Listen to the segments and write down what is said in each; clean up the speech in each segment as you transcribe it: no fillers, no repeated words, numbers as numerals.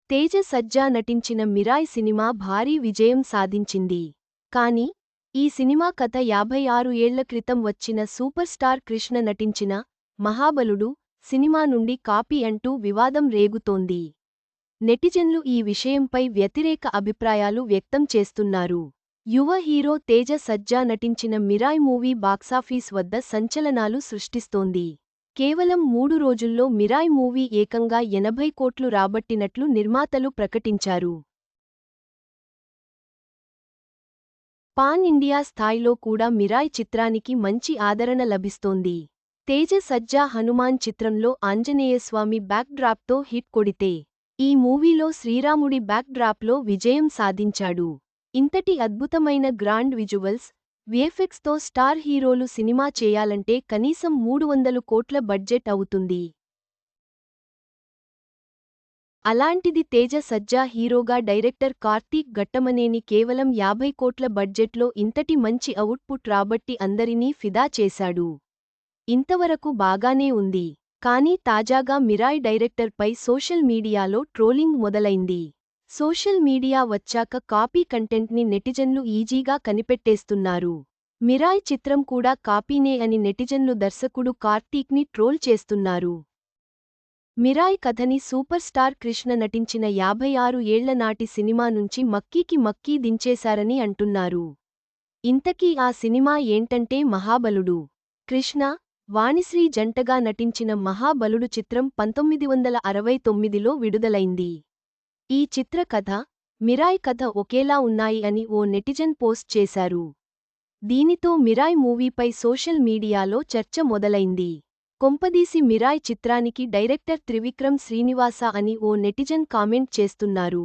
తేజ సజ్జా నటించిన Mirai cinema భారీ విజయం సాధించింది. కాని, ఈ సినిమా కథ 56 ఏళ్ల క్రితం వచ్చిన సూపర్ స్టార్ కృష్ణ నటించిన మహాబలుడు సినిమా నుండి కాపీ అంటూ వివాదం రేగుతోంది. నెటిజన్లు ఈ విషయంపై వ్యతిరేక అభిప్రాయాలు వ్యక్తం చేస్తున్నారు. యువ హీరో తేజ సజ్జా నటించిన మిరాయ్ మూవీ బాక్సాఫీస్ వద్ద సంచలనాలు సృష్టిస్తోంది. కేవలం 3 రోజుల్లో మిరాయ్ మూవీ ఏకంగా 80 కోట్లు రాబట్టినట్లు నిర్మాతలు ప్రకటించారు. పాన్ ఇండియా స్థాయిలో కూడా మిరాయ్ చిత్రానికి మంచి ఆదరణ లభిస్తోంది. తేజ సజ్జా హనుమాన్ చిత్రంలో ఆంజనేయస్వామి బ్యాక్ డ్రాప్తో హిట్ కొడితే, ఈ మూవీలో శ్రీరాముడి బ్యాక్ డ్రాప్లో విజయం సాధించాడు. ఇంతటి అద్భుతమైన గ్రాండ్ విజువల్స్, విఎఫ్ఎక్స్తో స్టార్ హీరోలు సినిమా చేయాలంటే కనీసం 300 కోట్ల బడ్జెట్ అవుతుంది. అలాంటిది తేజ సజ్జా హీరోగా డైరెక్టర్ కార్తీక్ ఘట్టమనేని కేవలం 50 కోట్ల బడ్జెట్లో ఇంతటి మంచి అవుట్పుట్ రాబట్టి అందరినీ ఫిదా చేశాడు. ఇంతవరకు బాగానే ఉంది. కానీ తాజాగా మిరాయ్ డైరెక్టర్పై సోషల్ మీడియాలో ట్రోలింగ్ మొదలైంది. సోషల్ మీడియా వచ్చాక కాపీ కంటెంట్ని నెటిజన్లు ఈజీగా కనిపెట్టేస్తున్నారు. మిరాయ్ చిత్రం కూడా కాపీనే అని నెటిజన్లు దర్శకుడు కార్తీక్ని ట్రోల్ చేస్తున్నారు. మిరాయ్ కథని సూపర్ స్టార్ కృష్ణ నటించిన 56 ఏళ్ల నాటి సినిమా నుంచి మక్కీకి మక్కీ దించేశారని అంటున్నారు. ఇంతకీ ఆ సినిమా ఏంటంటే మహాబలుడు. కృష్ణ, వాణిశ్రీ జంటగా నటించిన మహాబలుడు చిత్రం 1969లో విడుదలైంది. ఈ చిత్ర కథ, మిరాయ్ కథ ఒకేలా ఉన్నాయి అని ఓ నెటిజన్ పోస్ట్ చేశారు. దీనితో మిరాయ్ మూవీపై సోషల్ మీడియాలో చర్చ మొదలైంది. కొంపదీసి మిరాయ్ చిత్రానికి డైరెక్టర్ త్రివిక్రమ్ శ్రీనివాస అని ఓ నెటిజన్ కామెంట్ చేస్తున్నారు.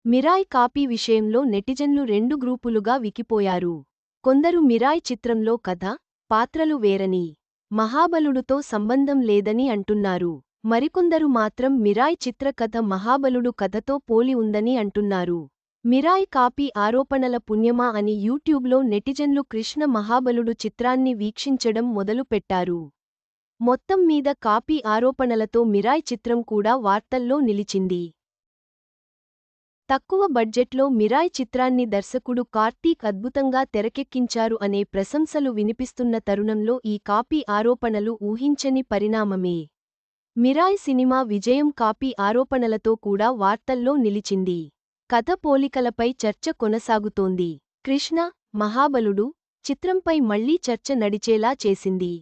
మిరాయ్ కాపీ విషయంలో నెటిజన్లు 2 గ్రూపులుగా వికిపోయారు. కొందరు మిరాయ్ చిత్రంలో కథ, పాత్రలు వేరని, మహాబలుడుతో సంబంధం లేదని అంటున్నారు. మరికొందరు మాత్రం మిరాయ్ చిత్ర కథ మహాబలుడు కథతో పోలి ఉందని అంటున్నారు. మిరాయ్ కాపీ ఆరోపణల పుణ్యమా అని యూట్యూబ్లో నెటిజన్లు కృష్ణ మహాబలుడు చిత్రాన్ని వీక్షించడం మొదలుపెట్టారు. మొత్తం మీద కాపీ ఆరోపణలతో మిరాయ్ చిత్రం కూడా వార్తల్లో నిలిచింది. తక్కువ బడ్జెట్లో మిరాయ్ చిత్రాన్ని దర్శకుడు కార్తీక్ అద్భుతంగా తెరకెక్కించారు అనే ప్రశంసలు వినిపిస్తున్న తరుణంలో ఈ కాపీ ఆరోపణలు ఊహించని పరిణామమే. మిరాయ్ సినిమా విజయం కాపీ ఆరోపణలతో కూడా వార్తల్లో నిలిచింది. కథ పోలికలపై చర్చ కొనసాగుతోంది. కృష్ణ, మహాబలుడు చిత్రంపై మళ్లీ చర్చ నడిచేలా చేసింది.